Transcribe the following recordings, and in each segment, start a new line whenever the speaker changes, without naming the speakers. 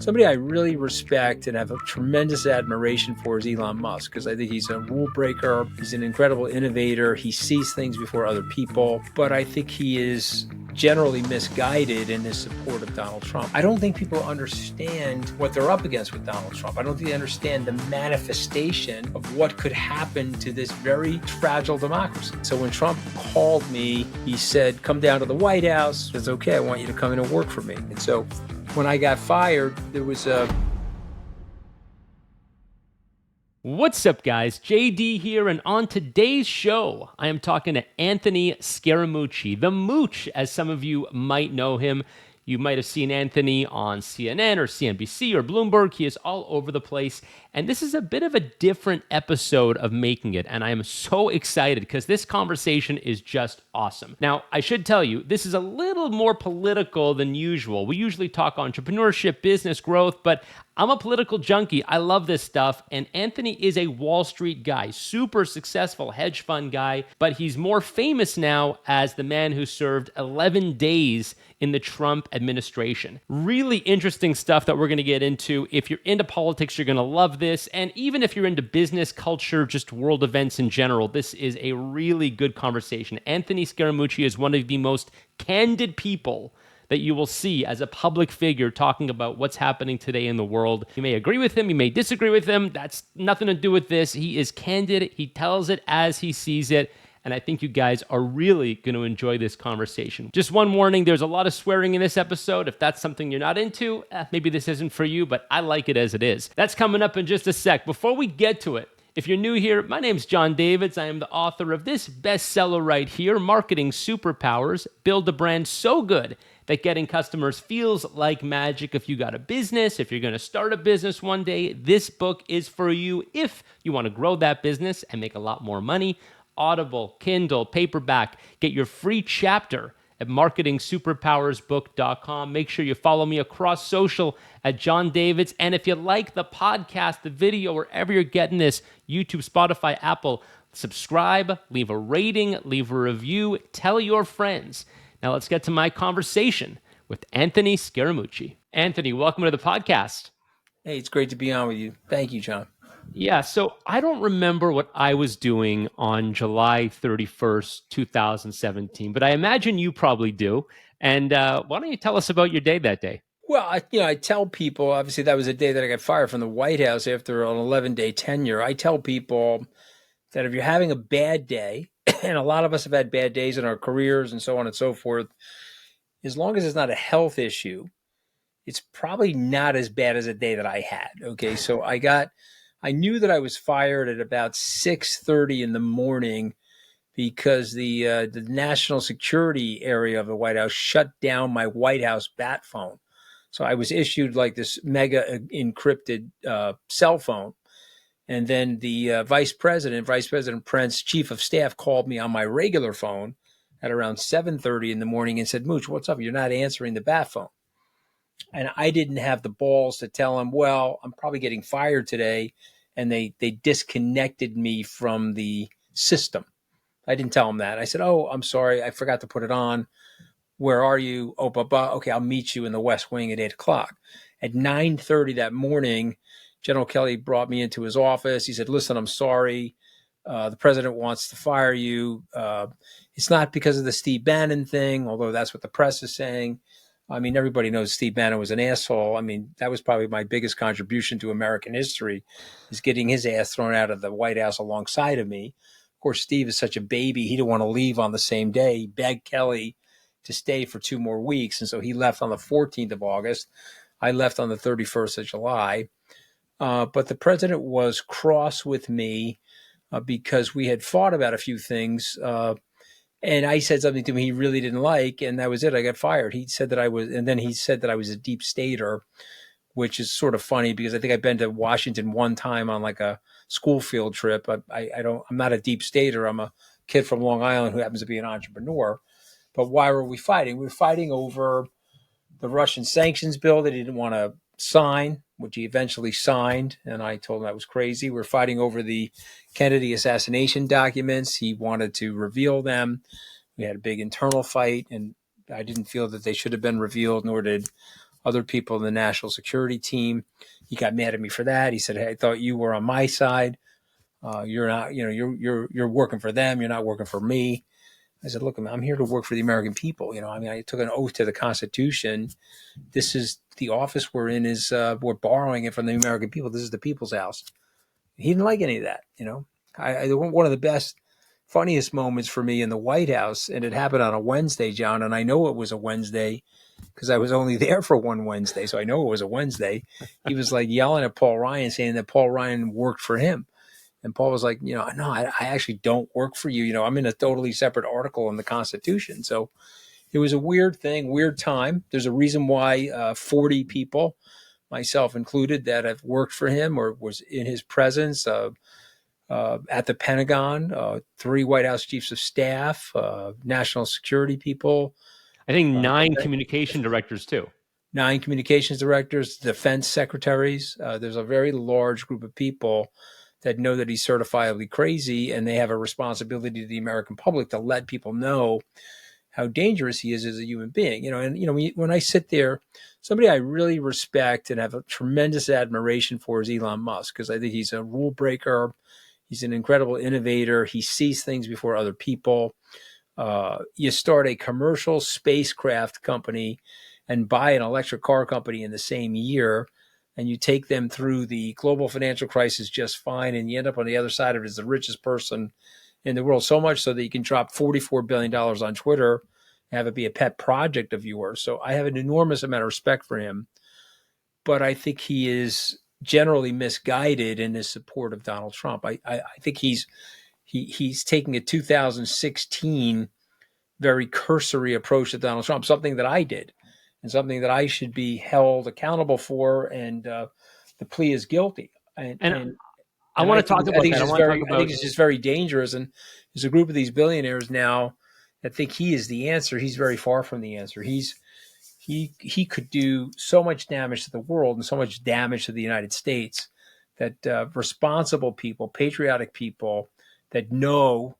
Somebody I really respect and have a tremendous admiration for is Elon Musk, because I think he's a rule breaker. He's an incredible innovator. He sees things before other people, but I think he is generally misguided in his support of Donald Trump. I don't think people understand what they're up against with Donald Trump. I don't think they understand the manifestation of what could happen to this very fragile democracy. So when Trump called me, he said, come down to the White House. It's okay, I want you to come in and work for me. And so when I got fired, there was a...
What's up, guys? JD here, and on today's show, I am talking to Anthony Scaramucci, the Mooch, as some of you might know him. You might have seen Anthony on CNN or CNBC or Bloomberg. He is all over the place. And this is a bit of a different episode of Making It. And I am so excited because this conversation is just awesome. Now, I should tell you, this is a little more political than usual. We usually talk entrepreneurship, business growth, but I'm a political junkie. I love this stuff. And Anthony is a Wall Street guy, super successful hedge fund guy, but he's more famous now as the man who served 11 days in the Trump administration. Really interesting stuff that we're going to get into. If you're into politics, you're going to love this. And even if you're into business, culture, just world events in general, this is a really good conversation. Anthony Scaramucci is one of the most candid people that you will see as a public figure talking about what's happening today in the world. You may agree with him, you may disagree with him. That's nothing to do with this. He is candid. He tells it as he sees it. And I think you guys are really going to enjoy this conversation. Just one warning, there's a lot of swearing in this episode. If that's something you're not into, maybe this isn't for you, but I like it as it is. That's coming up in just a sec. Before we get to it, if you're new here, my name's Jon Davids. I am the author of this bestseller right here, Marketing Superpowers, Build a Brand So Good that Getting Customers Feels Like Magic. If you got a business, if you're going to start a business one day, this book is for you if you want to grow that business and make a lot more money. Audible, Kindle, paperback. Get your free chapter at marketingsuperpowersbook.com. Make sure you follow me across social at Jon Davids. And if you like the podcast, the video, wherever you're getting this, YouTube, Spotify, Apple, subscribe, leave a rating, leave a review, tell your friends. Now let's get to my conversation with Anthony Scaramucci. Anthony, welcome to the podcast.
Hey, it's great to be on with you. Thank you, John.
Yeah, so I don't remember what I was doing on July 31st, 2017, but I imagine you probably do. And why don't you tell us about your day that day?
Well, I tell people, obviously that was the day that I got fired from the White House after an 11-day tenure. I tell people that if you're having a bad day, and a lot of us have had bad days in our careers and so on and so forth, as long as it's not a health issue, it's probably not as bad as a day that I had. Okay, so I knew that I was fired at about 6:30 in the morning because the national security area of the White House shut down my White House bat phone. So I was issued like this mega encrypted cell phone. And then the Vice President Prince, Chief of Staff, called me on my regular phone at around 7:30 in the morning and said, Mooch, what's up? You're not answering the bat phone. And I didn't have the balls to tell him, well, I'm probably getting fired today. And they disconnected me from the system. I didn't tell him that. I said, oh, I'm sorry. I forgot to put it on. Where are you? Oh, okay, I'll meet you in the West Wing at 8 o'clock. At 9:30 that morning, General Kelly brought me into his office. He said, listen, I'm sorry. The president wants to fire you. It's not because of the Steve Bannon thing, although that's what the press is saying. I mean, everybody knows Steve Bannon was an asshole. I mean, that was probably my biggest contribution to American history, is getting his ass thrown out of the White House alongside of me. Of course, Steve is such a baby. He didn't want to leave on the same day. He begged Kelly to stay for 2 more weeks. And so he left on the 14th of August. I left on the 31st of July. But the president was cross with me because we had fought about a few things. And I said something to him he really didn't like, and that was it. I got fired. He said that I was a deep stater, which is sort of funny because I think I've been to Washington one time on like a school field trip. I'm not a deep stater. I'm a kid from Long Island who happens to be an entrepreneur. But why were we fighting? We were fighting over the Russian sanctions bill that he didn't want to sign, which he eventually signed. And I told him that was crazy. We're fighting over the Kennedy assassination documents. He wanted to reveal them. We had a big internal fight, and I didn't feel that they should have been revealed, nor did other people in the national security team. He got mad at me for that. He said, "Hey, I thought you were on my side. You're not. You're working for them. You're not working for me." I said, "Look, I'm here to work for the American people. I took an oath to the Constitution. This is the office we're in. We're borrowing it from the American people. This is the people's house." He didn't like any of that. One of the best, funniest moments for me in the White House, and it happened on a Wednesday, John, and I know it was a Wednesday because I was only there for one Wednesday, so I know it was a Wednesday. He was like yelling at Paul Ryan, saying that Paul Ryan worked for him. And Paul was like, no, I actually don't work for you. I'm in a totally separate article in the Constitution. So it was a weird thing, weird time. There's a reason why 40 people, myself included, that have worked for him or was in his presence at the Pentagon, 3 White House chiefs of staff, national security people.
I think 9 communication directors too.
9 communications directors, defense secretaries. There's a very large group of people that know that he's certifiably crazy, and they have a responsibility to the American public to let people know how dangerous he is as a human being. When I sit there, somebody I really respect and have a tremendous admiration for is Elon Musk, because I think he's a rule breaker. He's an incredible innovator. He sees things before other people. You start a commercial spacecraft company and buy an electric car company in the same year, and you take them through the global financial crisis just fine, and you end up on the other side of it as the richest person in the world, so much so that you can drop $44 billion on Twitter and have it be a pet project of yours. So I have an enormous amount of respect for him, but I think he is generally misguided in his support of Donald Trump. I think he's taking a 2016 very cursory approach to Donald Trump, something that I did and something that I should be held accountable for. And the plea is guilty. And
I want to talk about that.
I think it's just very dangerous. And there's a group of these billionaires now that think he is the answer. He's very far from the answer. He could do so much damage to the world and so much damage to the United States that responsible people, patriotic people that know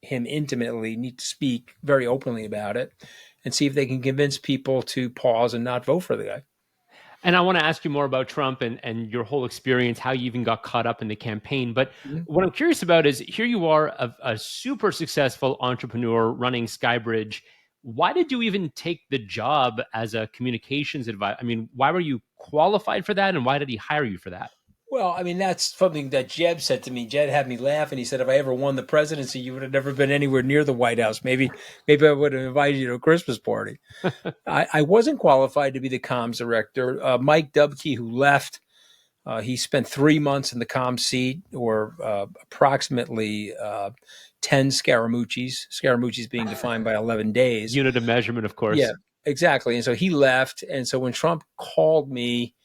him intimately need to speak very openly about it and see if they can convince people to pause and not vote for the guy.
And I want to ask you more about Trump and your whole experience, how you even got caught up in the campaign. But what I'm curious about is, here you are, a super successful entrepreneur running Skybridge. Why did you even take the job as a communications advisor? I mean, why were you qualified for that, and why did he hire you for that?
Well, I mean, that's something that Jeb said to me. Jeb had me laugh, and he said, if I ever won the presidency, you would have never been anywhere near the White House. Maybe I would have invited you to a Christmas party. I wasn't qualified to be the comms director. Mike Dubke, who left, he spent 3 months in the comms seat, or approximately 10 Scaramucci's being defined by 11 days.
Unit of measurement, of course.
Yeah, exactly. And so he left. And so when Trump called me,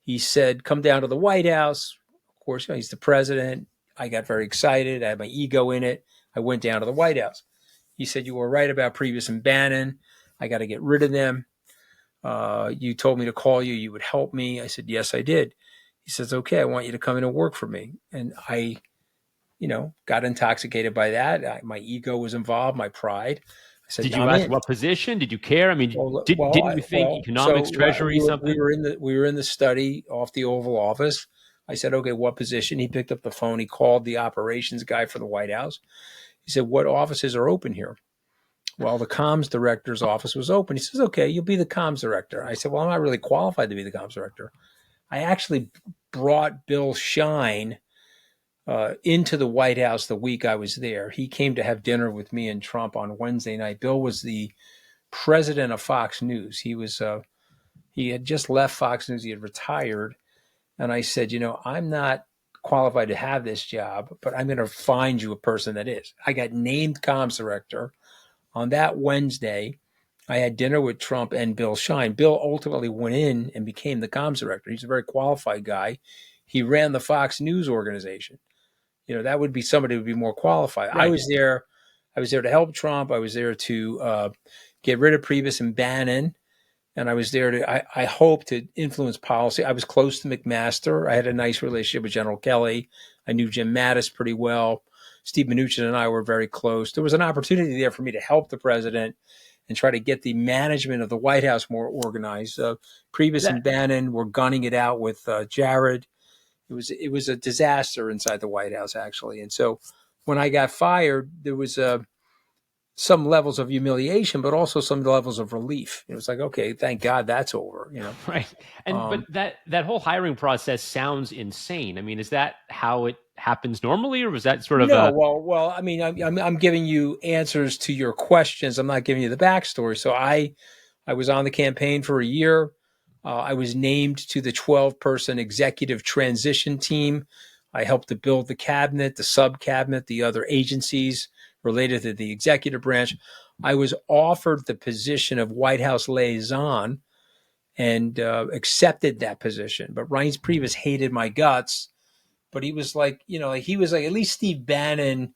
he said, come down to the White House. Of course, he's the president. I got very excited. I had my ego in it. I went down to the White House. He said, you were right about Priebus and Bannon. I got to get rid of them. You told me to call you. You would help me. I said, yes, I did. He says, okay, I want you to come in and work for me. And I, got intoxicated by that. My ego was involved, my pride. I said,
did you ask what position? Did you care? I mean, didn't you think economics, treasury, something?
We were in the study off the Oval Office. I said, okay, what position? He picked up the phone. He called the operations guy for the White House. He said, what offices are open here? Well, the comms director's office was open. He says, okay, you'll be the comms director. I said, well, I'm not really qualified to be the comms director. I actually brought Bill Shine into the White House the week I was there. He came to have dinner with me and Trump on Wednesday night. Bill was the president of Fox News. He had just left Fox News. He had retired. And I said, I'm not qualified to have this job, but I'm going to find you a person that is. I got named comms director. On that Wednesday, I had dinner with Trump and Bill Shine. Bill ultimately went in and became the comms director. He's a very qualified guy. He ran the Fox News organization. That would be somebody who would be more qualified. Right. I was there to help Trump. I was there to get rid of Priebus and Bannon. And I was there I hope to influence policy. I was close to McMaster. I had a nice relationship with General Kelly. I knew Jim Mattis pretty well. Steve Mnuchin and I were very close. There was an opportunity there for me to help the president and try to get the management of the White House more organized. Priebus and
That
Bannon were gunning it out with Jared. It was a disaster inside the White House, actually. And so when I got fired, there was some levels of humiliation, but also some levels of relief. It was like, okay, thank God that's over.
right. And but
Um,
that whole hiring process sounds insane. I mean, is that how it happens normally, or was that sort of
no,
a
well. I mean, I'm giving you answers to your questions. I'm not giving you the backstory. So I was on the campaign for a year. I was named to the 12-person executive transition team. I helped to build the cabinet, the sub cabinet, the other agencies related to the executive branch. I was offered the position of White House liaison and accepted that position. But Reince Priebus hated my guts. But he was like, he was like, at least Steve Bannon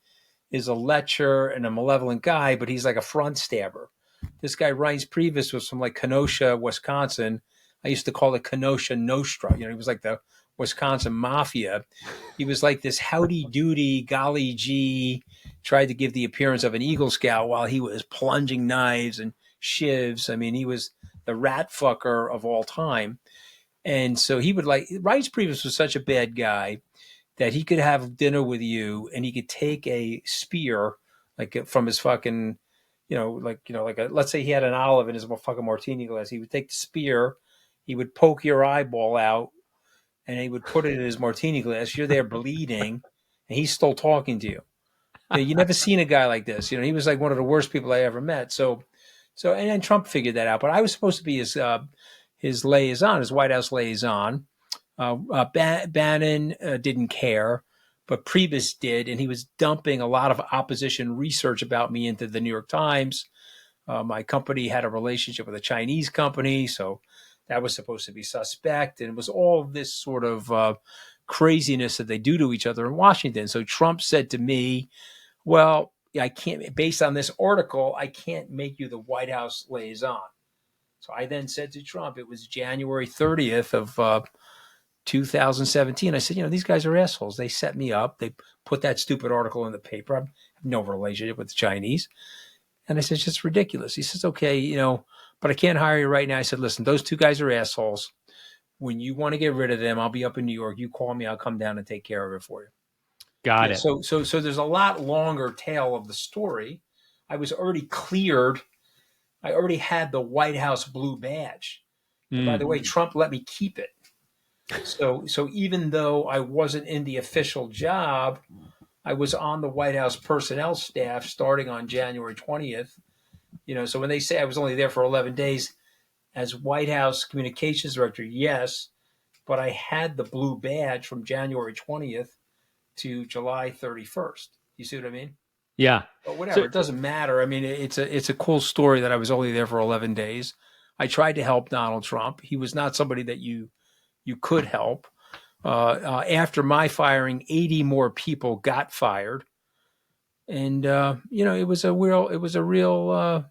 is a lecher and a malevolent guy, but he's like a front stabber. This guy Reince Priebus was from like Kenosha, Wisconsin. I used to call it Kenosha Nostra. He was like the Wisconsin mafia. He was like this howdy doody, golly gee, tried to give the appearance of an Eagle Scout while he was plunging knives and shivs. I mean, he was the rat fucker of all time. And so he would Reince Priebus was such a bad guy that he could have dinner with you and he could take a spear like from his fucking, let's say he had an olive in his fucking martini glass. He would take the spear, he would poke your eyeball out, and he would put it in his martini glass. You're there bleeding, and he's still talking to you. You never seen a guy like this. He was like one of the worst people I ever met. And then Trump figured that out. But I was supposed to be his liaison, his White House liaison. Bannon didn't care, but Priebus did, and he was dumping a lot of opposition research about me into the New York Times. My company had a relationship with a Chinese company, so that was supposed to be suspect, and it was all this sort of craziness that they do to each other in Washington. So Trump said to me, well, I can't, based on this article, I can't make you the White House liaison. So I then said to Trump, it was January 30th of 2017. I said, these guys are assholes. They set me up. They put that stupid article in the paper. I have no relationship with the Chinese. And I said, it's just ridiculous. He says, okay, but I can't hire you right now. I said, listen, those two guys are assholes. When you want to get rid of them, I'll be up in New York. You call me, I'll come down and take care of it for you.
got it?
So there's a lot longer tail of the story. I was already cleared. I already had the White House blue badge. And by the way, Trump let me keep it. So even though I wasn't in the official job, I was on the White House personnel staff starting on January 20th. So when they say I was only there for 11 days as White House communications director, yes, but I had the blue badge from January 20th to July 31st. You see what I mean?
Yeah.
But whatever,
So
it doesn't matter. I mean, it's a cool story that I was only there for 11 days. I tried to help Donald Trump. He was not somebody that you could help. After my firing, 80 more people got fired, and it was a real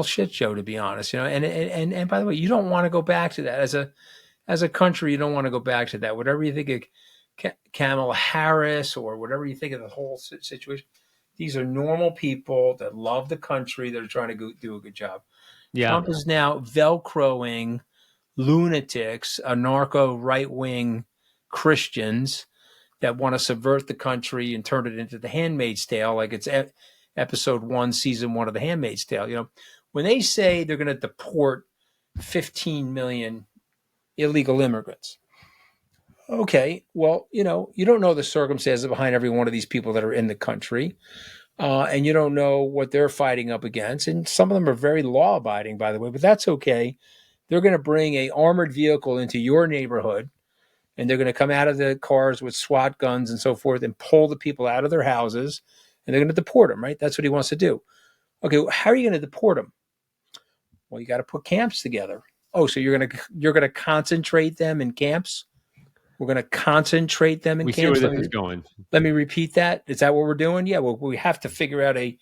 shit show, to be honest. And by the way, you don't want to go back to that as a country. You don't want to go back to that. Whatever you think of Kamala Harris or whatever you think of the whole situation, these are normal people that love the country that are trying to do a good job.
yeah,
Trump is now velcroing lunatics, anarcho right-wing Christians that want to subvert the country and turn it into The Handmaid's Tale, like it's episode 1, season 1 of The Handmaid's Tale. When they say they're going to deport 15 million illegal immigrants, okay, well, you don't know the circumstances behind every one of these people that are in the country, and you don't know what they're fighting up against, and some of them are very law-abiding, by the way, but that's okay. They're going to bring a armored vehicle into your neighborhood, and they're going to come out of the cars with SWAT guns and so forth and pull the people out of their houses, and they're going to deport them, right? That's what he wants to do. Okay, how are you going to deport them? Well, you got to put camps together. Oh, so you're going to concentrate them in camps? We're going to concentrate them in
we see
camps.
where this is going.
Let me repeat that. Is that what we're doing? Yeah, well, we have to figure out a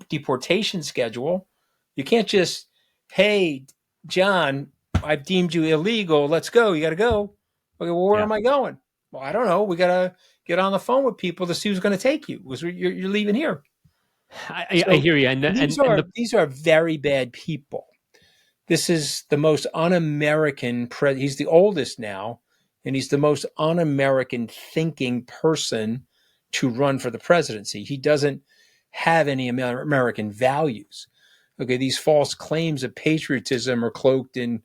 deportation schedule. You can't just, hey, John, I've deemed you illegal. Let's go. You got to go. Okay, well, where am I going? Well, I don't know. We got to get on the phone with people to see who's going to take you. You're leaving here.
I
So
hear you, and the
these are very bad people. This is the most un-American. He's the oldest now, and he's the most un-American thinking person to run for the presidency. He doesn't have any American values. Okay, these false claims of patriotism are cloaked in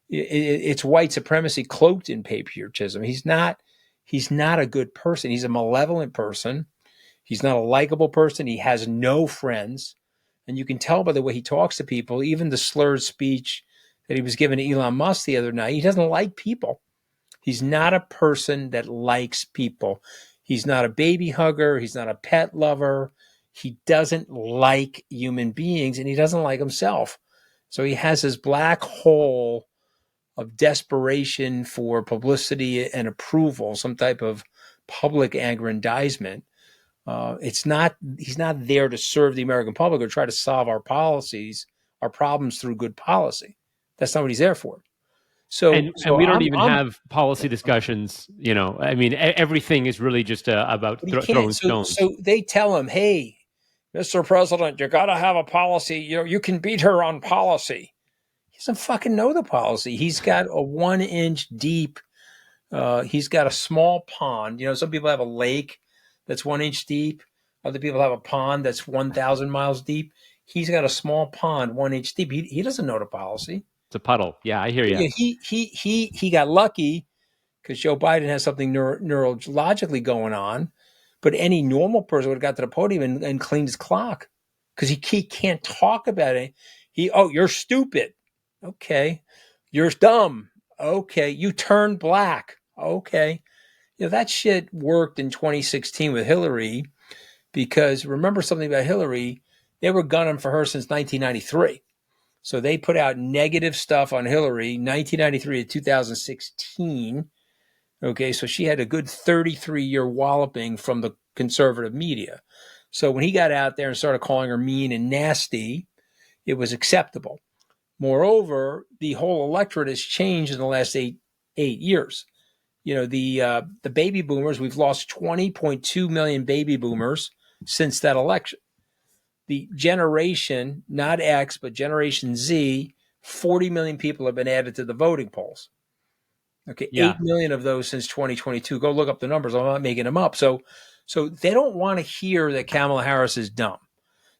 it's white supremacy cloaked in patriotism. He's not. He's not a good person. He's a malevolent person. He's not a likable person. He has no friends. And you can tell by the way he talks to people, even the slurred speech that he was giving to Elon Musk the other night, he doesn't like people. He's not a person that likes people. He's not a baby hugger. He's not a pet lover. He doesn't like human beings and he doesn't like himself. So he has this black hole of desperation for publicity and approval, some type of public aggrandizement. It's not. He's not there to serve the American public or try to solve our policies, our problems through good policy. That's not what he's there for. So,
and
so
we don't
I'm.
even have policy discussions. I mean, everything is really just about
But he can't.
throwing
So,
stones.
so they tell him, "Hey, Mr. President, you got to have a policy. You can beat her on policy." He doesn't fucking know the policy. He's got a 1 inch deep. He's got a small pond. Some people have a lake that's 1 inch deep. Other people have a pond that's 1,000 miles deep. He's got a small pond 1 inch deep. He doesn't know the policy.
It's a puddle. Yeah, I hear you.
Yeah, he got lucky because Joe Biden has something neurologically going on. But any normal person would have got to the podium and cleaned his clock because he can't talk about it. You're stupid. Okay. You're dumb. Okay. You turned black. Okay. That shit worked in 2016 with Hillary because remember something about Hillary, they were gunning for her since 1993. So they put out negative stuff on Hillary 1993 to 2016. Okay, so she had a good 33-year walloping from the conservative media. So when he got out there and started calling her mean and nasty, it was acceptable. Moreover, the whole electorate has changed in the last eight years. The baby boomers, we've lost 20.2 million baby boomers since that election. The generation, not X, but Generation Z, 40 million people have been added to the voting polls. Okay,
Yeah.
8 million of those since 2022. Go look up the numbers. I'm not making them up. So they don't want to hear that Kamala Harris is dumb.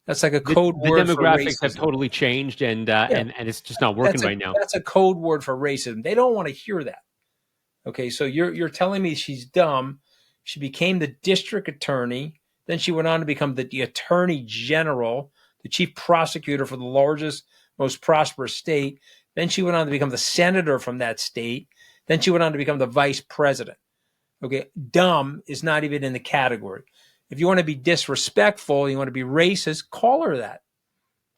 That's like a code
The
word for
demographics have
racism.
totally changed, and
Yeah,
and it's just not working right now.
that's a code word for racism. They don't want to hear that. Okay, so you're telling me she's dumb. She became the district attorney. Then she went on to become the attorney general, the chief prosecutor for the largest, most prosperous state. Then she went on to become the senator from that state. Then she went on to become the vice president. Okay, dumb is not even in the category. If you want to be disrespectful, you want to be racist, call her that.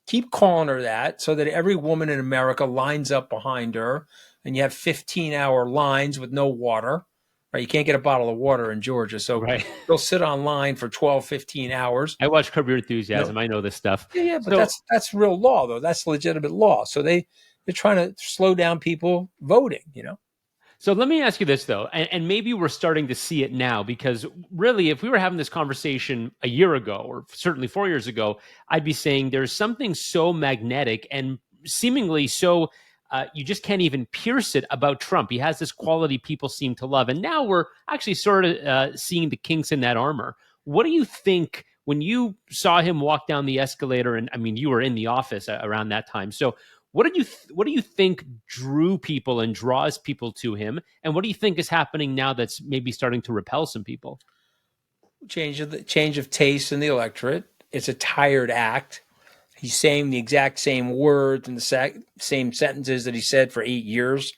Keep calling her that so that every woman in America lines up behind her and you have 15-hour lines with no water. Right? You can't get a bottle of water in Georgia. So
Right.
they'll sit online for 12, 15 hours.
I watch Curb Your
No.
Enthusiasm. I know this stuff.
Yeah, but
So
that's real law though. That's legitimate law. So they're trying to slow down people voting.
So let me ask you this though, and maybe we're starting to see it now because really, if we were having this conversation a year ago, or certainly 4 years ago, I'd be saying there's something so magnetic and seemingly so you just can't even pierce it about Trump. He has this quality people seem to love, and now we're actually sort of seeing the kinks in that armor. What do you think when you saw him walk down the escalator? And I mean, you were in the office around that time, so what do you think drew people and draws people to him? And what do you think is happening now that's maybe starting to repel some people?
Change of taste in the electorate. It's a tired act. He's saying the exact same words and the same sentences that he said for 8 years.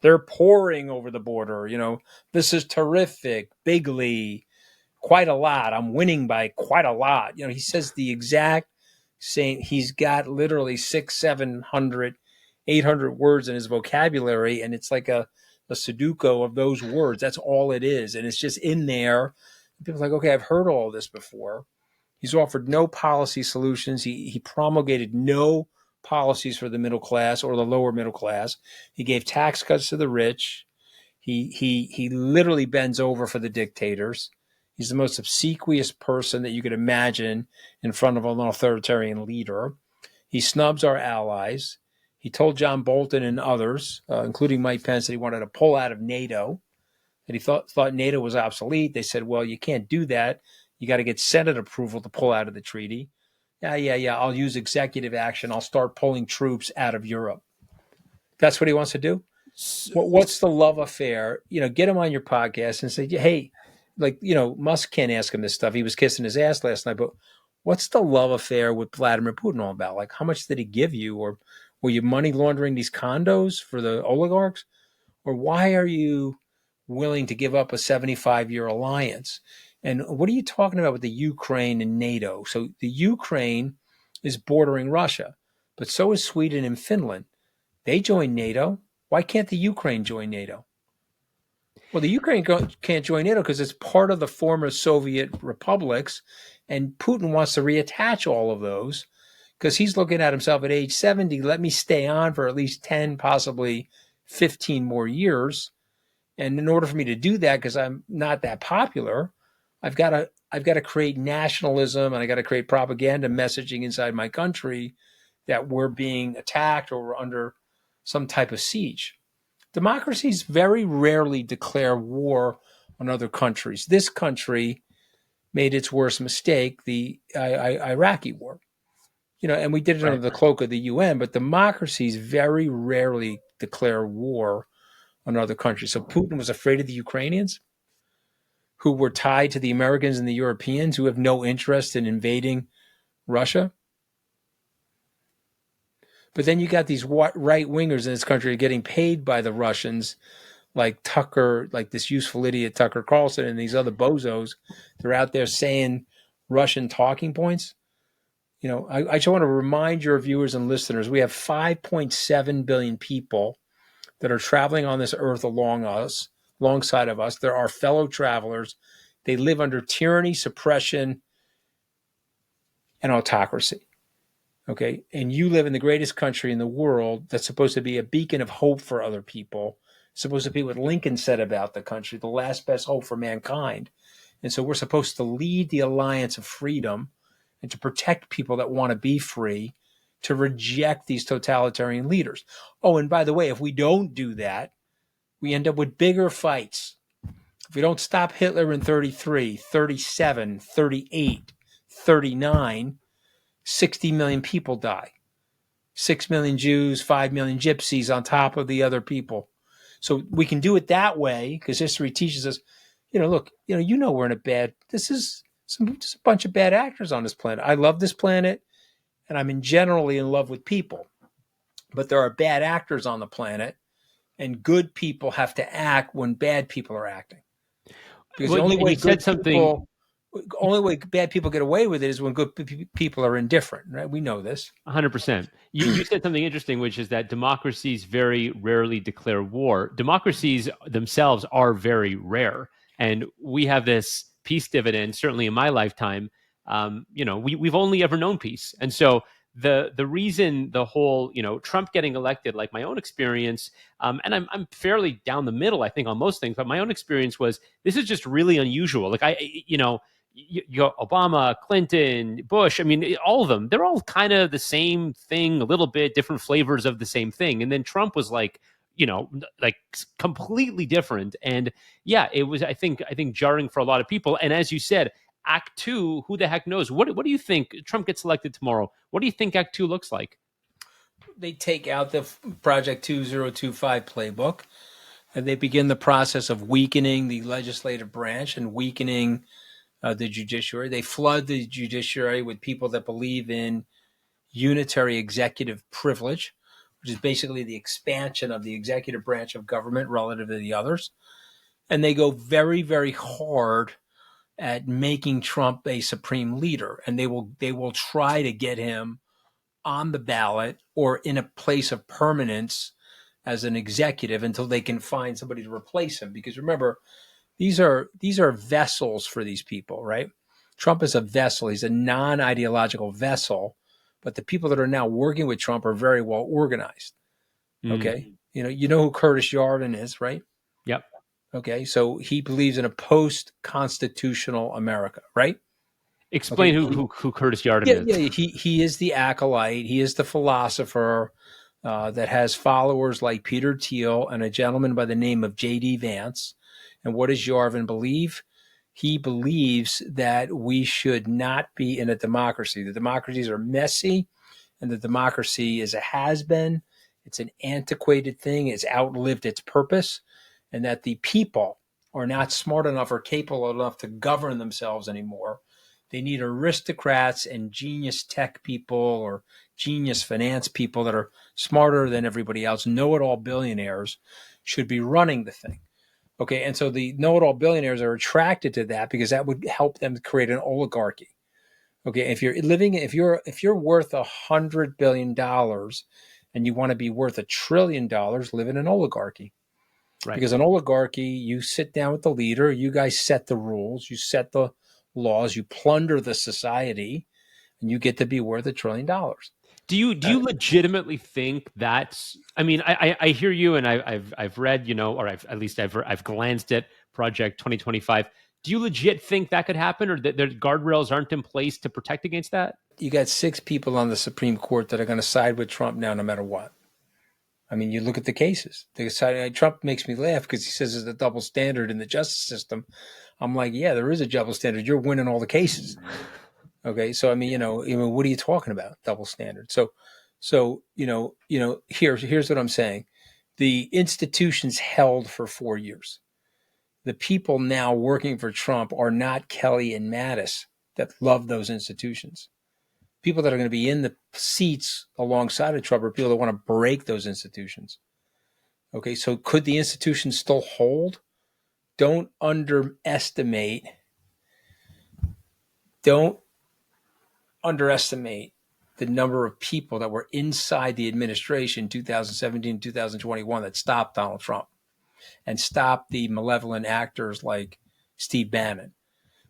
They're pouring over the border. This is terrific, bigly, quite a lot. I'm winning by quite a lot. He says the exact same. He's got literally 600, 700, 800 words in his vocabulary, and it's like a Sudoku of those words. That's all it is, and it's just in there. People are like, okay, I've heard all this before. He's offered no policy solutions. He promulgated no policies for the middle class or the lower middle class. He gave tax cuts to the rich. He literally bends over for the dictators. He's the most obsequious person that you could imagine in front of an authoritarian leader. He snubs our allies. He told John Bolton and others, including Mike Pence, that he wanted to pull out of NATO, that he thought NATO was obsolete. They said, well, you can't do that. You got to get Senate approval to pull out of the treaty. Yeah. I'll use executive action. I'll start pulling troops out of Europe. That's what he wants to do. What's the love affair? Get him on your podcast and say, hey, Musk can't ask him this stuff. He was kissing his ass last night, but what's the love affair with Vladimir Putin all about? Like, how much did he give you? Or were you money laundering these condos for the oligarchs? Or why are you willing to give up a 75-year alliance? And what are you talking about with the Ukraine and NATO? So the Ukraine is bordering Russia, but so is Sweden and Finland. They joined NATO. Why can't the Ukraine join NATO? Well, the Ukraine can't join NATO because it's part of the former Soviet republics, and Putin wants to reattach all of those because he's looking at himself at age 70. Let me stay on for at least 10, possibly 15 more years. And in order for me to do that, because I'm not that popular, I've got to create nationalism, and I got to create propaganda messaging inside my country that we're being attacked or we're under some type of siege. Democracies very rarely declare war on other countries. This country made its worst mistake, the Iraqi war. And we did it under the cloak of the UN, but democracies very rarely declare war on other countries. So Putin was afraid of the Ukrainians, who were tied to the Americans and the Europeans, who have no interest in invading Russia. But then you got these right-wingers in this country getting paid by the Russians, like Tucker, like this useful idiot Tucker Carlson and these other bozos. They're out there saying Russian talking points. I just want to remind your viewers and listeners, we have 5.7 billion people that are traveling on this earth alongside of us. They're our fellow travelers. They live under tyranny, suppression, and autocracy. Okay. And you live in the greatest country in the world that's supposed to be a beacon of hope for other people, supposed to be what Lincoln said about the country, the last best hope for mankind. And so we're supposed to lead the alliance of freedom and to protect people that want to be free, to reject these totalitarian leaders. Oh, and by the way, if we don't do that, we end up with bigger fights. If we don't stop Hitler in 33, 37, 38, 39, 60 million people die. 6 million Jews, 5 million gypsies on top of the other people. So we can do it that way because history teaches us, look, we're in this is just a bunch of bad actors on this planet. I love this planet and I'm generally in love with people, but there are bad actors on the planet and good people have to act when bad people are acting. Because the only way bad people get away with it is when good people are indifferent, right? We know this.
100%. You said something interesting, which is that democracies very rarely declare war. Democracies themselves are very rare. And we have this peace dividend, certainly in my lifetime. We've only ever known peace. And so the reason the whole, Trump getting elected, like my own experience, and I'm fairly down the middle, I think, on most things, but my own experience was this is just really unusual. Like you go Obama, Clinton, Bush, all of them, they're all kind of the same thing, a little bit different flavors of the same thing. And then Trump was like completely different. And yeah, it was, I think jarring for a lot of people. And as you said, Act 2, who the heck knows? What do you think? Trump gets elected tomorrow. What do you think Act 2 looks like?
They take out the Project 2025 playbook and they begin the process of weakening the legislative branch and weakening the judiciary. They flood the judiciary with people that believe in unitary executive privilege, which is basically the expansion of the executive branch of government relative to the others. And they go very, very hard at making Trump a supreme leader. And they will try to get him on the ballot or in a place of permanence as an executive until they can find somebody to replace him. Because remember, these are vessels for these people, right? Trump is a vessel. He's a non-ideological vessel, but the people that are now working with Trump are very well organized. Okay. You know who Curtis Yarvin is, right?
Yep.
Okay, so he believes in a post-constitutional America, right?
Explain
Okay,
who Curtis Yarden
yeah,
is.
yeah, he is the acolyte. He is the philosopher that has followers like Peter Thiel and a gentleman by the name of J.D. Vance. And what does Yarvin believe? He believes that we should not be in a democracy. The democracies are messy, and the democracy is a has-been. It's an antiquated thing. It's outlived its purpose, and that the people are not smart enough or capable enough to govern themselves anymore. They need aristocrats and genius tech people or genius finance people that are smarter than everybody else, know-it-all billionaires should be running the thing. Okay, and so the know-it-all billionaires are attracted to that because that would help them create an oligarchy. Okay, if you're worth $100 billion and you want to be worth $1 trillion, live in an oligarchy.
Right.
Because an oligarchy, you sit down with the leader, you guys set the rules, you set the laws, you plunder the society, and you get to be worth $1 trillion.
Do you legitimately think that's? I mean, I hear you, and I've read, or I've glanced at Project 2025. Do you legit think that could happen, or that the guardrails aren't in place to protect against that?
You got 6 people on the Supreme Court that are going to side with Trump now, no matter what. I mean, you look at the cases. Trump makes me laugh because he says there's a double standard in the justice system. I'm like, yeah, there is a double standard. You're winning all the cases. Okay, so I mean, what are you talking about? Double standard. So here's what I'm saying. The institutions held for 4 years. The people now working for Trump are not Kelly and Mattis that love those institutions. People that are going to be in the seats alongside of Trump are people that want to break those institutions. Okay, so could the institutions still hold? Don't underestimate the number of people that were inside the administration 2017, 2021 that stopped Donald Trump and stopped the malevolent actors like Steve Bannon.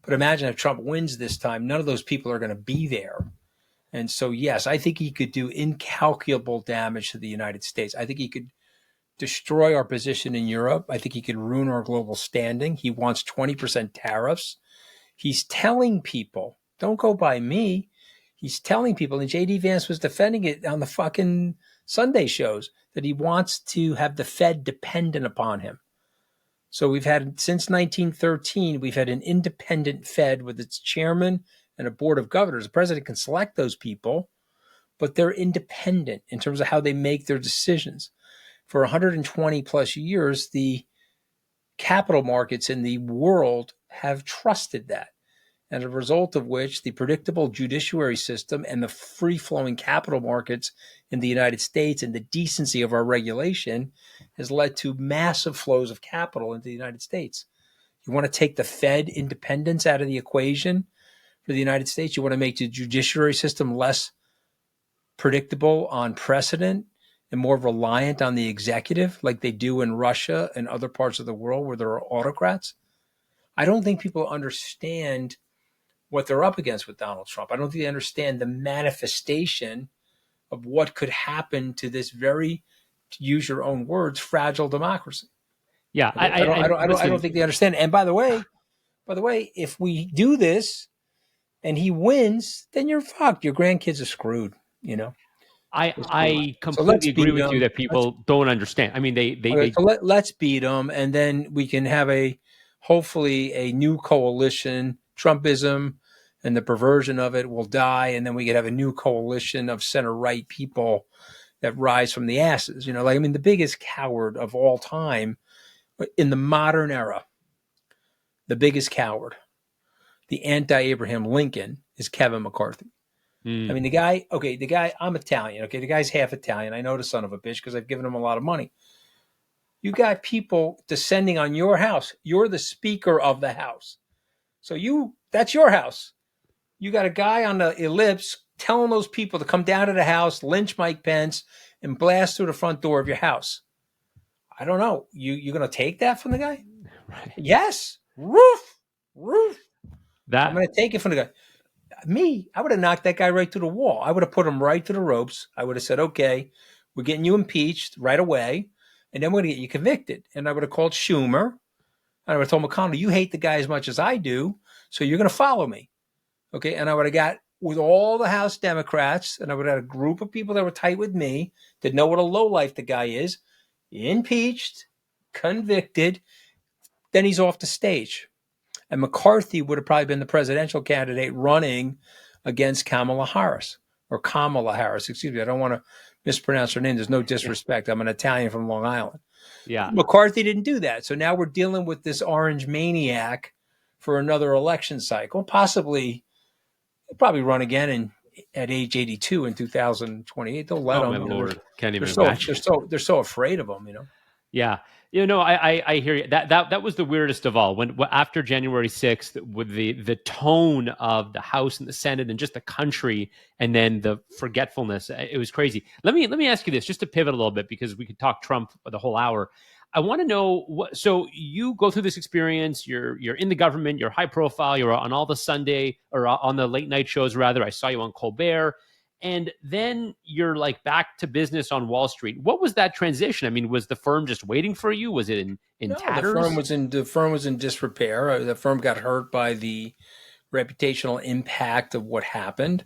But imagine if Trump wins this time, none of those people are going to be there. And so, yes, I think he could do incalculable damage to the United States. I think he could destroy our position in Europe. I think he could ruin our global standing. He wants 20% tariffs. He's telling people, don't go by me. He's telling people, and J.D. Vance was defending it on the fucking Sunday shows, that he wants to have the Fed dependent upon him. So we've had, since 1913, we've had an independent Fed with its chairman and a board of governors. The president can select those people, but they're independent in terms of how they make their decisions. For 120 plus years, the capital markets in the world have trusted that. And as a result of which, the predictable judiciary system and the free-flowing capital markets in the United States and the decency of our regulation has led to massive flows of capital into the United States. You want to take the Fed independence out of the equation for the United States? You want to make the judiciary system less predictable on precedent and more reliant on the executive like they do in Russia and other parts of the world where there are autocrats? I don't think people understand what they're up against with Donald Trump. I don't think they understand the manifestation of what could happen to this very, to use your own words, fragile democracy.
Yeah,
Okay? I don't think they understand. And by the way, if we do this and he wins, then you're fucked. Your grandkids are screwed.
I
So let's
completely agree
beat
with you
them.
that people don't understand. I mean, they
So let's beat them, and then we can have hopefully a new coalition. Trumpism and the perversion of it will die, and then we could have a new coalition of center right people that rise from the asses. The biggest coward of all time in the modern era, the biggest coward, the anti-Abraham Lincoln, is Kevin McCarthy. I mean, the guy, I'm Italian. Okay, the guy's half Italian. I know the son of a bitch because I've given him a lot of money. You got people descending on your house. You're the speaker of the house. So that's your house. You got a guy on the ellipse telling those people to come down to the house, lynch Mike Pence, and blast through the front door of your house. I don't know. You're going to take that from the guy?
right.
Yes. Roof. I'm
That
going to take it from the guy. Me, I would have knocked that guy right through the wall. I would have put him right to the ropes. I would have said, okay, we're getting you impeached right away, and then we're going to get you convicted. And I would have called Schumer, I would have told McConnell, you hate the guy as much as I do, so you're going to follow me. Okay. And I would have got with all the House Democrats, and I would have had a group of people that were tight with me that know what a lowlife the guy is, impeached, convicted, then he's off the stage. And McCarthy would have probably been the presidential candidate running against Kamala Harris. Excuse me. I don't want to mispronounce her name. There's no disrespect. I'm an Italian from Long Island.
Yeah.
McCarthy didn't do that. So now we're dealing with this orange maniac for another election cycle. Possibly, he'll probably run again at age 82 in 2028. They'll let him.
My Lord. Can't even
they're
imagine.
they're so afraid of him,
Yeah. I hear you. That was the weirdest of all. When after January 6th, with the tone of the House and the Senate and just the country, and then the forgetfulness, it was crazy. Let me ask you this, just to pivot a little bit, because we could talk Trump for the whole hour. I want to know what. So you go through this experience. You're in the government. You're high profile. You're on all the Sunday, or on the late night shows, rather. I saw you on Colbert. And then you're like back to business on Wall Street. What was that transition? I mean, was the firm just waiting for you? Was it in
No,
tatters?
the firm was in disrepair. The firm got hurt by the reputational impact of what happened.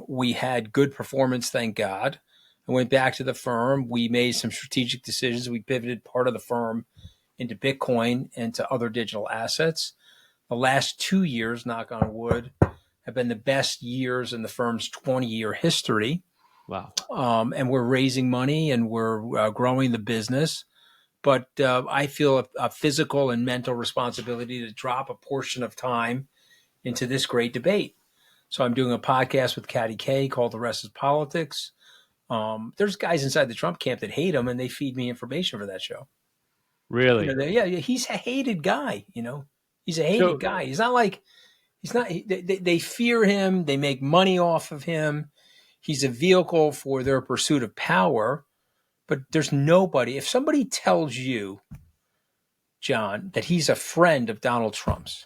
We had good performance, thank God. I went back to the firm. We made some strategic decisions. We pivoted part of the firm into Bitcoin and to other digital assets. The last 2 years, knock on wood, have been the best years in the firm's 20-year history.
Wow.
And we're raising money and we're growing the business. But I feel a physical and mental responsibility to drop a portion of time into this great debate. So I'm doing a podcast with Katty Kay called The Rest is Politics. There's guys inside the Trump camp that hate him, and they feed me information for that show.
Really?
He's a hated guy. He's a hated guy. He's not like they fear him. They make money off of him. He's a vehicle for their pursuit of power. But there's nobody. If somebody tells you, John, that he's a friend of Donald Trump's,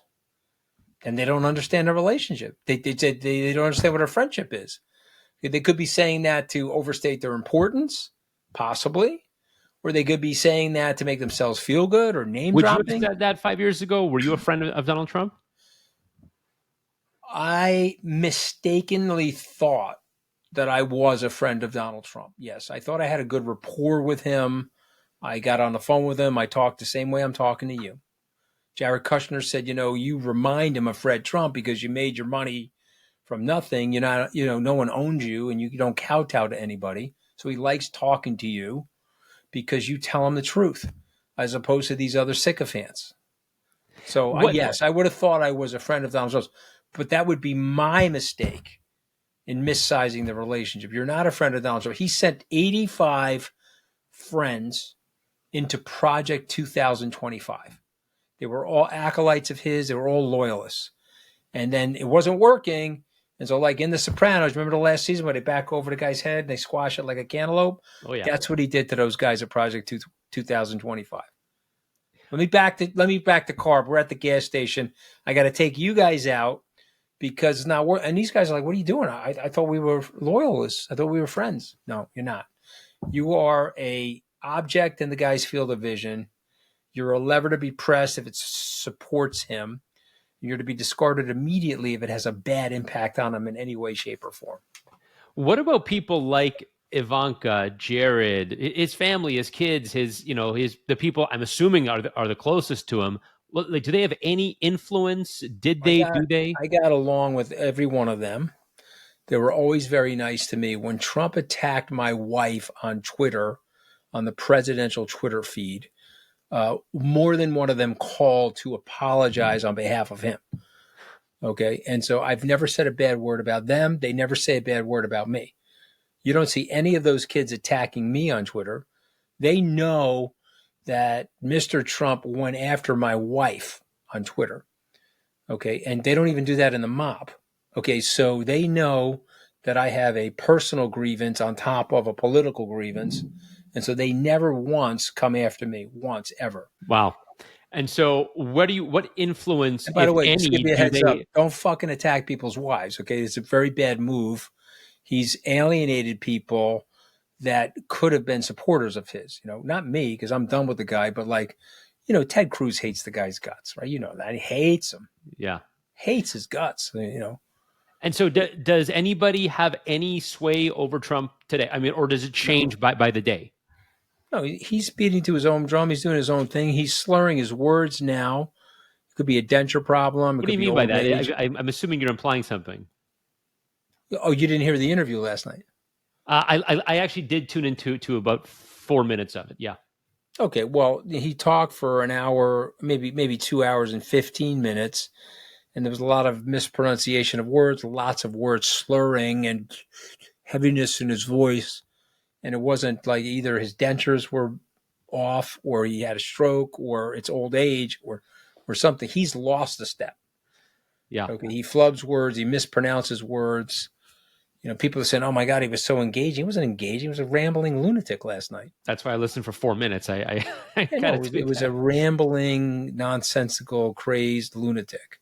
and they don't understand the relationship, they don't understand what a friendship is. They could be saying that to overstate their importance, possibly, or they could be saying that to make themselves feel good or name dropping.
Would you have said that 5 years ago? Were you a friend of Donald Trump?
I mistakenly thought that I was a friend of Donald Trump. Yes, I thought I had a good rapport with him. I got on the phone with him. I talked the same way I'm talking to you. Jared Kushner said, you remind him of Fred Trump because you made your money from nothing. No one owns you and you don't kowtow to anybody. So he likes talking to you because you tell him the truth as opposed to these other sycophants. So yes, I would have thought I was a friend of Donald Trump's, but that would be my mistake in missizing the relationship. You're not a friend of Donald Trump. He sent 85 friends into Project 2025. They were all acolytes of his. They were all loyalists. And then it wasn't working. And so like in The Sopranos, remember the last season where they back over the guy's head and they squash it like a cantaloupe?
Oh, yeah.
That's what he did to those guys at Project 2025. Let me back to Carb. We're at the gas station. I got to take you guys out because it's not working. And these guys are like, what are you doing? I thought we were loyalists. I thought we were friends. No, you're not. You are a object in the guy's field of vision. You're a lever to be pressed if it supports him. You're to be discarded immediately if it has a bad impact on him in any way, shape, or form.
What about people like Ivanka, Jared, his family, his kids, the people I'm assuming are the closest to him? Like, do they have any influence? Do they?
I got along with every one of them. They were always very nice to me. When Trump attacked my wife on Twitter, on the presidential Twitter feed, more than one of them called to apologize on behalf of him. Okay. And so I've never said a bad word about them. They never say a bad word about me. You don't see any of those kids attacking me on Twitter. They know that Mr. Trump went after my wife on Twitter. Okay. And they don't even do that in the mob. Okay. So they know that I have a personal grievance on top of a political grievance. And so they never once come after me, once, ever.
Wow. And so what influence,
and by the way,
any,
just give you a heads up, don't fucking attack people's wives, okay? It's a very bad move. He's alienated people that could have been supporters of his, not me, because I'm done with the guy, but like, Ted Cruz hates the guy's guts, right? You know that. He hates him,
Yeah.
hates his guts,
And so, does anybody have any sway over Trump today? I mean, or does it
No,
change by the day?
no, he's beating to his own drum. He's doing his own thing. He's slurring his words now. It could be a denture problem. It
What do
could
you
be
mean by
old
that?
age.
I'm assuming you're implying something.
Oh, you didn't hear the interview last night?
I actually did tune into about 4 minutes of it. Yeah.
Okay, well, he talked for an hour, maybe 2 hours and 15 minutes, and there was a lot of mispronunciation of words, lots of words slurring and heaviness in his voice. And it wasn't like either his dentures were off or he had a stroke or it's old age or something. He's lost a step.
Yeah.
Okay, he flubs words, he mispronounces words. People are saying, "Oh my God, he was so engaging." He wasn't engaging. He was a rambling lunatic last night.
That's why I listened for 4 minutes. I
Yeah,
kind
no,
of
it was a rambling, nonsensical, crazed lunatic.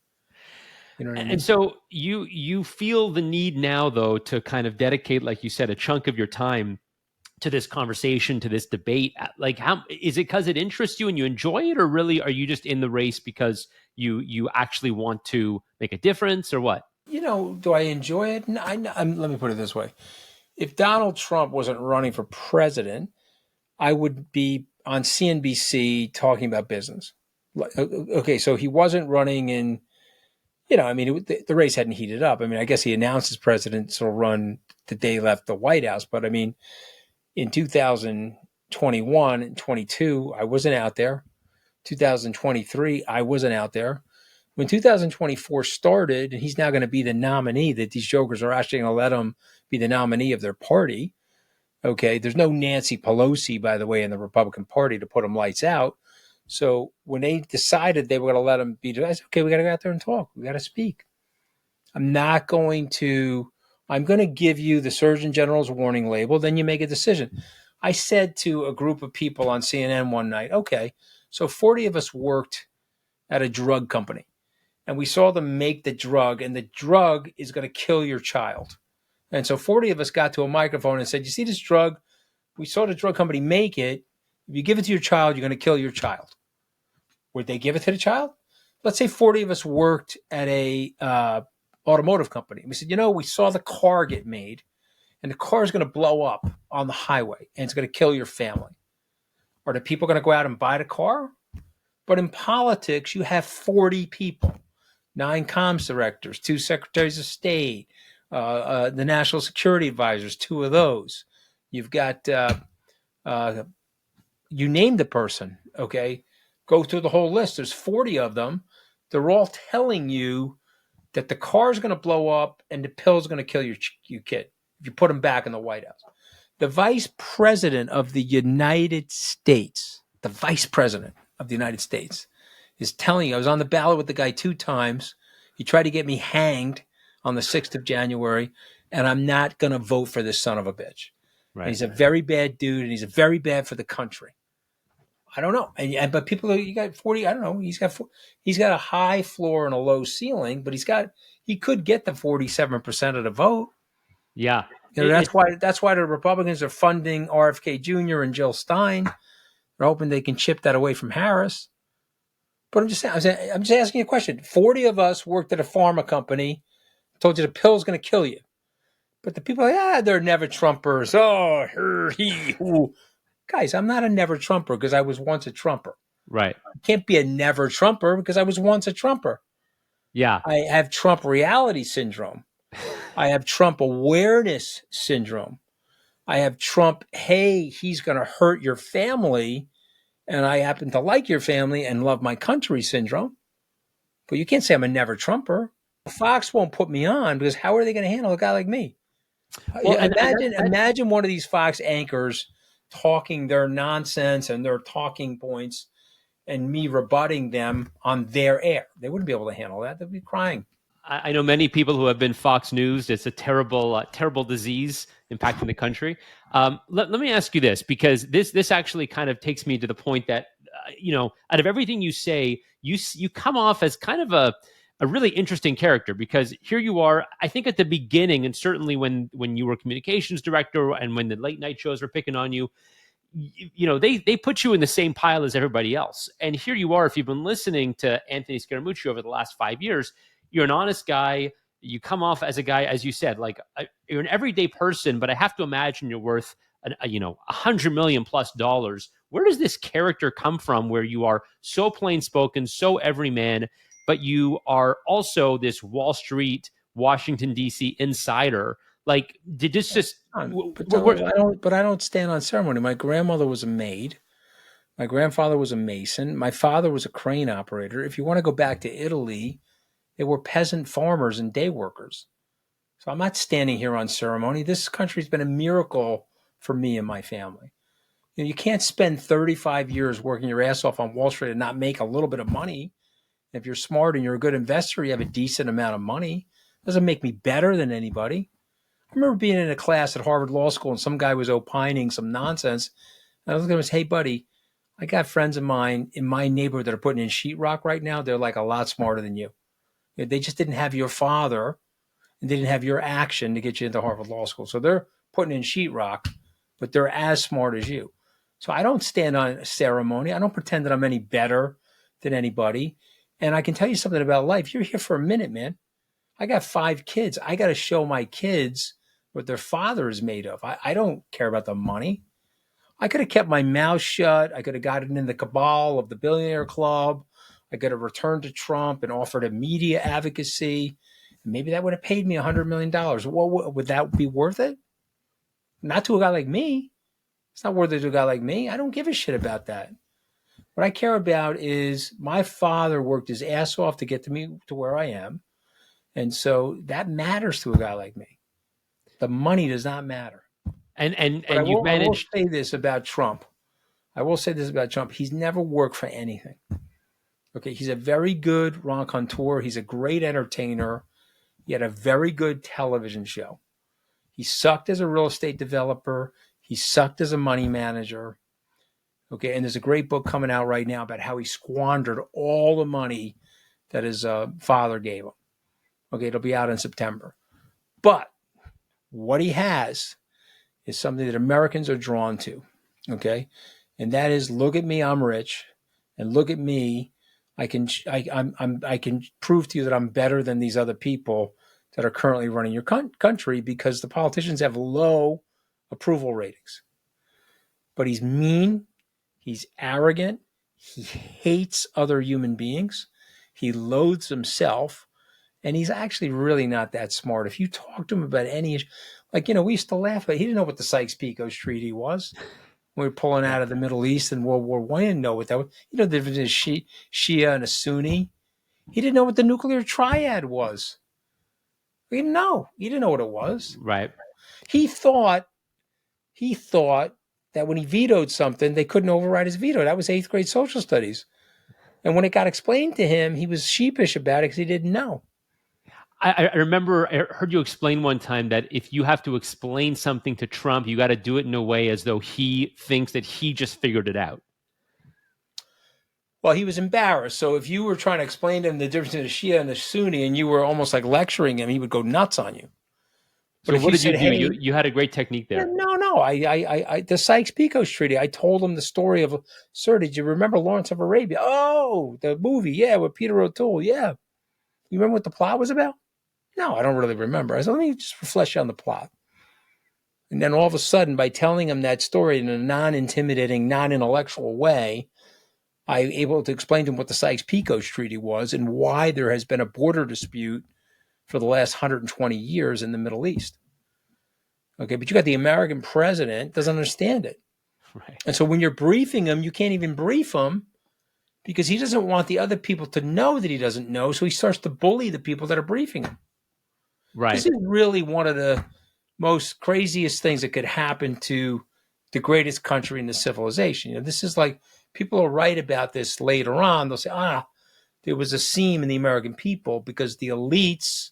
You know what I
And
mean?
so you feel the need now, though, to kind of dedicate, like you said, a chunk of your time to this conversation, to this debate. Like, how is it? Because it interests you and you enjoy it, or really are you just in the race because you actually want to make a difference, or what?
Do I enjoy it? No, let me put it this way: if Donald Trump wasn't running for president, I would be on CNBC talking about business. Okay, so he wasn't running in. The race hadn't heated up. I mean, I guess he announced his presidential run the day he left the White House. But I mean, in 2021 and 22, I wasn't out there. 2023, I wasn't out there. When 2024 started, and he's now going to be the nominee, that these jokers are actually going to let him be the nominee of their party. Okay, there's no Nancy Pelosi, by the way, in the Republican Party to put him lights out. So when they decided they were going to let him be, I said, okay, we got to go out there and talk. We got to speak. I'm going to give you the Surgeon General's warning label, then you make a decision. I said to a group of people on CNN one night, okay, so 40 of us worked at a drug company, and we saw them make the drug, and the drug is going to kill your child. And so 40 of us got to a microphone and said, you see this drug? We saw the drug company make it. If you give it to your child, you're going to kill your child. Would they give it to the child? Let's say 40 of us worked at a automotive company. We said, we saw the car get made, and the car is going to blow up on the highway, and it's going to kill your family. Are the people going to go out and buy the car? But in politics, you have 40 people, 9 comms directors, 2 secretaries of state, the national security advisors, 2 of those. You've got, you name the person, okay? Go through the whole list. There's 40 of them. They're all telling you that the car is going to blow up and the pill is going to kill your kid if you put him back in the White House. The vice president of the United States, is telling you, I was on the ballot with the guy 2 times. He tried to get me hanged on the 6th of January, and I'm not going to vote for this son of a bitch.
Right.
And he's a very bad dude, and he's very bad for the country. I don't know. But people, you got 40, I don't know. He's got a high floor and a low ceiling, but he could get the 47% of the vote.
Yeah.
That's why the Republicans are funding RFK Jr. and Jill Stein. They're hoping they can chip that away from Harris. But I'm just asking you a question. 40 of us worked at a pharma company, told you the pill's going to kill you. But the people, they're never Trumpers. Oh, he, who. Guys, I'm not a never Trumper because I was once a Trumper.
Right.
I can't be a never Trumper because I was once a Trumper.
Yeah.
I have Trump reality syndrome. I have Trump awareness syndrome. I have Trump, hey, he's going to hurt your family, and I happen to like your family and love my country syndrome. But you can't say I'm a never Trumper. Fox won't put me on because how are they going to handle a guy like me? Well, imagine one of these Fox anchors talking their nonsense and their talking points and me rebutting them on their air. They wouldn't be able to handle that. They'd be crying.
I know many people who have been Fox News. It's a terrible, terrible disease impacting the country. Let me ask you this, because this actually kind of takes me to the point that, out of everything you say, you come off as kind of a really interesting character, because here you are, I think at the beginning, and certainly when you were communications director and when the late night shows were picking on you, they put you in the same pile as everybody else. And here you are, if you've been listening to Anthony Scaramucci over the last 5 years, you're an honest guy. You come off as a guy, as you said, like you're an everyday person, but I have to imagine you're worth $100 million plus dollars. Where does this character come from where you are so plain spoken, so everyman, but you are also this Wall Street, Washington, D.C. insider? Like, did this just
But I don't stand on ceremony. My grandmother was a maid. My grandfather was a mason. My father was a crane operator. If you want to go back to Italy, they were peasant farmers and day workers. So I'm not standing here on ceremony. This country's been a miracle for me and my family. You can't spend 35 years working your ass off on Wall Street and not make a little bit of money. If you're smart and you're a good investor, you have a decent amount of money. It doesn't make me better than anybody. I remember being in a class at Harvard Law School and some guy was opining some nonsense. And I was going to say, hey, buddy, I got friends of mine in my neighborhood that are putting in sheetrock right now. They're like a lot smarter than you. They just didn't have your father and they didn't have your action to get you into Harvard Law School. So they're putting in sheetrock, but they're as smart as you. So I don't stand on a ceremony. I don't pretend that I'm any better than anybody. And I can tell you something about life. You're here for a minute, man. I got 5 kids. I got to show my kids what their father is made of. I don't care about the money. I could have kept my mouth shut. I could have gotten in the cabal of the billionaire club. I could have returned to Trump and offered a media advocacy. Maybe that would have paid me $100 million. Well, would that be worth it? Not to a guy like me. It's not worth it to a guy like me. I don't give a shit about that. What I care about is my father worked his ass off to get to me to where I am. And so that matters to a guy like me. The money does not matter.
And
you've managed. I will say this about Trump. He's never worked for anything. Okay, he's a very good raconteur. He's a great entertainer. He had a very good television show. He sucked as a real estate developer. He sucked as a money manager. Okay, and there's a great book coming out right now about how he squandered all the money that his father gave him. Okay, it'll be out in September. But what he has is something that Americans are drawn to, okay? And that is, look at me, I'm rich, and look at me, I can prove to you that I'm better than these other people that are currently running your country because the politicians have low approval ratings. But he's mean, he's arrogant, he hates other human beings, he loathes himself, and he's actually really not that smart. If you talk to him about any issue, we used to laugh, but he didn't know what the Sykes-Picot Treaty was. We were pulling out of the Middle East in World War I. He didn't know what that was. The difference is Shia and a Sunni. He didn't know what the nuclear triad was. He didn't know. He didn't know what it was.
Right.
He thought that when he vetoed something, they couldn't override his veto. That was 8th grade social studies. And when it got explained to him, he was sheepish about it because he didn't know.
I remember I heard you explain one time that if you have to explain something to Trump, you got to do it in a way as though he thinks that he just figured it out.
Well, he was embarrassed. So if you were trying to explain to him the difference between a Shia and a Sunni and you were almost like lecturing him, he would go nuts on you.
But so what did you do? Hey, you had a great technique there.
No. I the Sykes-Picot Treaty, I told him the story of, sir, did you remember Lawrence of Arabia? Oh, the movie, yeah, with Peter O'Toole, yeah. You remember what the plot was about? No, I don't really remember. I said, let me just flesh out the plot. And then all of a sudden, by telling him that story in a non-intimidating, non-intellectual way, I was able to explain to him what the Sykes-Picot Treaty was and why there has been a border dispute for the last 120 years in the Middle East. Okay, but you got the American president doesn't understand it.
Right.
And so when you're briefing him, you can't even brief him because he doesn't want the other people to know that he doesn't know, so he starts to bully the people that are briefing him.
Right.
This is really one of the most craziest things that could happen to the greatest country in the civilization. This is like, people will write about this later on. They'll say, there was a seam in the American people because the elites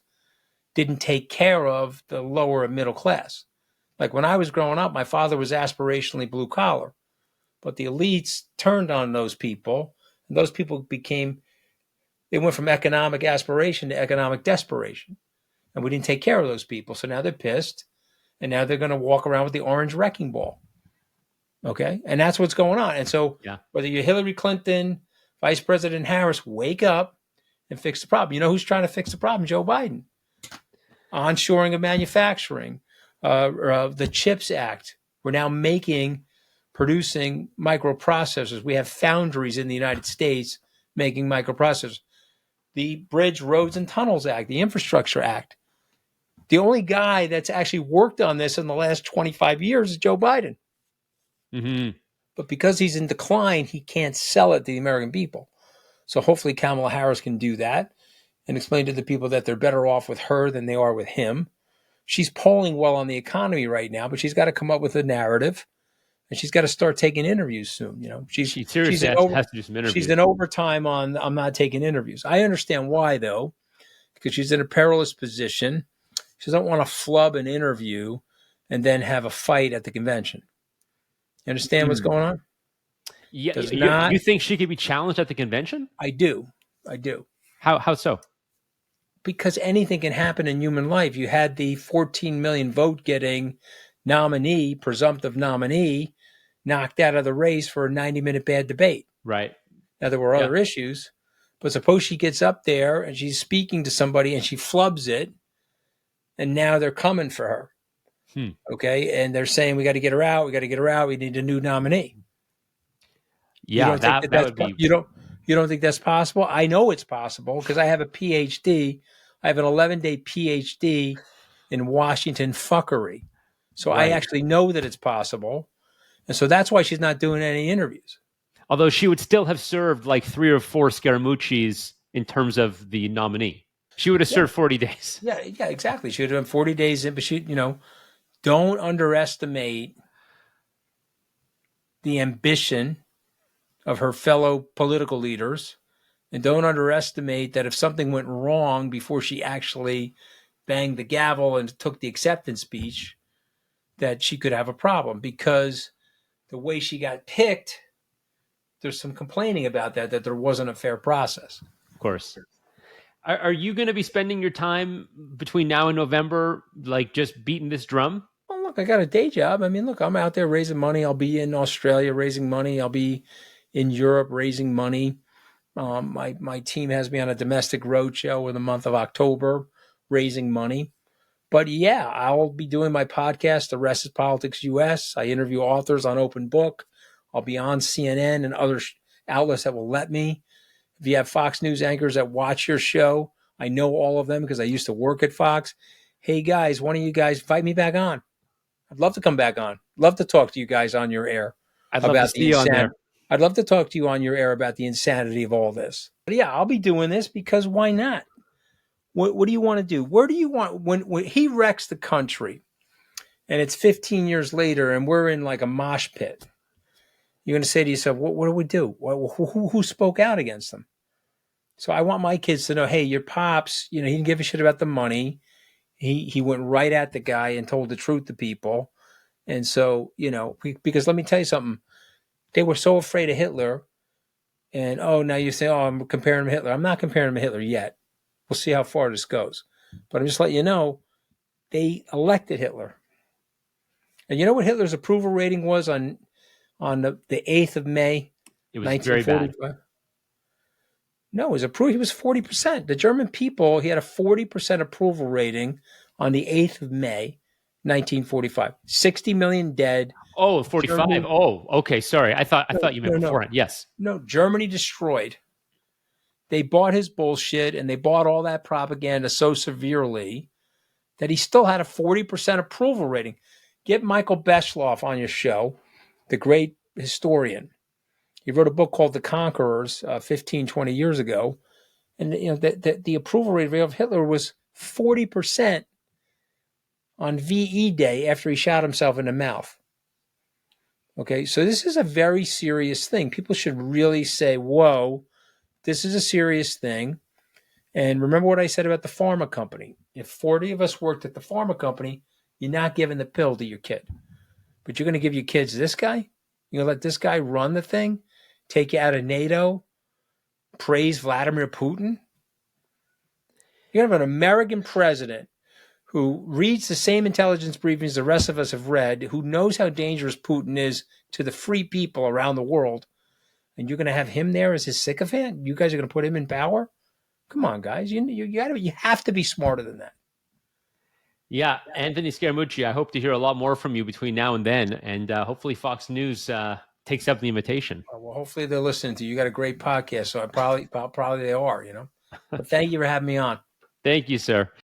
didn't take care of the lower and middle class. Like when I was growing up, my father was aspirationally blue collar, but the elites turned on those people, and those people they went from economic aspiration to economic desperation. And we didn't take care of those people. So now they're pissed. And now they're going to walk around with the orange wrecking ball. Okay. And that's what's going on. And so
Yeah.
whether you're Hillary Clinton, Vice President Harris, wake up and fix the problem. You know who's trying to fix the problem? Joe Biden. Onshoring of manufacturing, the CHIPS Act. We're now producing microprocessors. We have foundries in the United States making microprocessors. The Bridge, Roads, and Tunnels Act, the Infrastructure Act. The only guy that's actually worked on this in the last 25 years is Joe Biden.
Mm-hmm.
But because he's in decline, he can't sell it to the American people. So hopefully Kamala Harris can do that and explain to the people that they're better off with her than they are with him. She's polling well on the economy right now, but she's got to come up with a narrative, and she's got to start taking interviews soon. You know,
She seriously has to do some
she's
interviews.
in overtime on I'm not taking interviews. I understand why though, because she's in a perilous position. She doesn't want to flub an interview and then have a fight at the convention. You understand what's going on?
Yeah,
Does not.
you think she could be challenged at the convention?
I do.
How so?
Because anything can happen in human life. You had the 14 million vote getting presumptive nominee, knocked out of the race for a 90-minute bad debate.
Right.
Now, there were other issues, but suppose she gets up there and she's speaking to somebody and she flubs it, and now they're coming for her. Okay. And they're saying, we got to get her out. We need a new nominee.
Yeah, that would be.
You don't think that's possible? I know it's possible because I have a PhD. I have an 11-day PhD in Washington fuckery. So I actually know that it's possible. And so that's why she's not doing any interviews.
Although she would still have served like 3 or 4 Scaramucci's in terms of the nominee. She would have served 40 days.
Yeah, exactly. She would have been 40 days in, but don't underestimate the ambition of her fellow political leaders. And don't underestimate that if something went wrong before she actually banged the gavel and took the acceptance speech, that she could have a problem, because the way she got picked, there's some complaining about that there wasn't a fair process.
Of course. Are you going to be spending your time between now and November, like just beating this drum?
Well, look, I got a day job. I mean, look, I'm out there raising money. I'll be in Australia raising money. I'll be in Europe raising money. My team has me on a domestic roadshow in the month of October raising money. But yeah, I'll be doing my podcast, The Rest is Politics US. I interview authors on Open Book. I'll be on CNN and other outlets that will let me. If you have Fox News anchors that watch your show, I know all of them because I used to work at Fox. Hey guys, one of you guys invite me back on. I'd love to come back on. Love to talk to you guys on your air.
I'd love to see you on there.
I'd love to talk to you on your air about the insanity of all this. But yeah, I'll be doing this because why not? What do you want to do? Where do you want, when he wrecks the country and it's 15 years later and we're in like a mosh pit, you're going to say to yourself, what do we do? Who spoke out against them? So I want my kids to know, hey, your pops, he didn't give a shit about the money. He went right at the guy and told the truth to people. And so, because let me tell you something, they were so afraid of Hitler. And, now you say, I'm comparing him to Hitler. I'm not comparing him to Hitler yet. We'll see how far this goes. But I'm just letting you know, they elected Hitler. And you know what Hitler's approval rating was on the 8th of May,
it was 1945? Very bad.
No, he was 40%. The German people, he had a 40% approval rating on the 8th of May, 1945. 60 million dead.
Oh, 45. Germany, okay. Sorry. I thought you meant beforehand. Yes.
No, Germany destroyed. They bought his bullshit and they bought all that propaganda so severely that he still had a 40% approval rating. Get Michael Beschloff on your show, the great historian. He wrote a book called The Conquerors 15, 20 years ago. And the approval rate of Hitler was 40% on VE Day after he shot himself in the mouth. Okay, so this is a very serious thing. People should really say, whoa, this is a serious thing. And remember what I said about the pharma company. If 40 of us worked at the pharma company, you're not giving the pill to your kid. But you're going to give your kids this guy? You're going to let this guy run the thing? Take you out of NATO? Praise Vladimir Putin? You have an American president who reads the same intelligence briefings the rest of us have read, who knows how dangerous Putin is to the free people around the world, and you're going to have him there as his sycophant? You guys are going to put him in power? Come on, guys. You have to be smarter than that.
Yeah, Anthony Scaramucci, I hope to hear a lot more from you between now and then, and hopefully Fox News takes up the invitation.
Well, hopefully they're listening to you. You got a great podcast, so probably they are. But thank you for having me on.
Thank you, sir.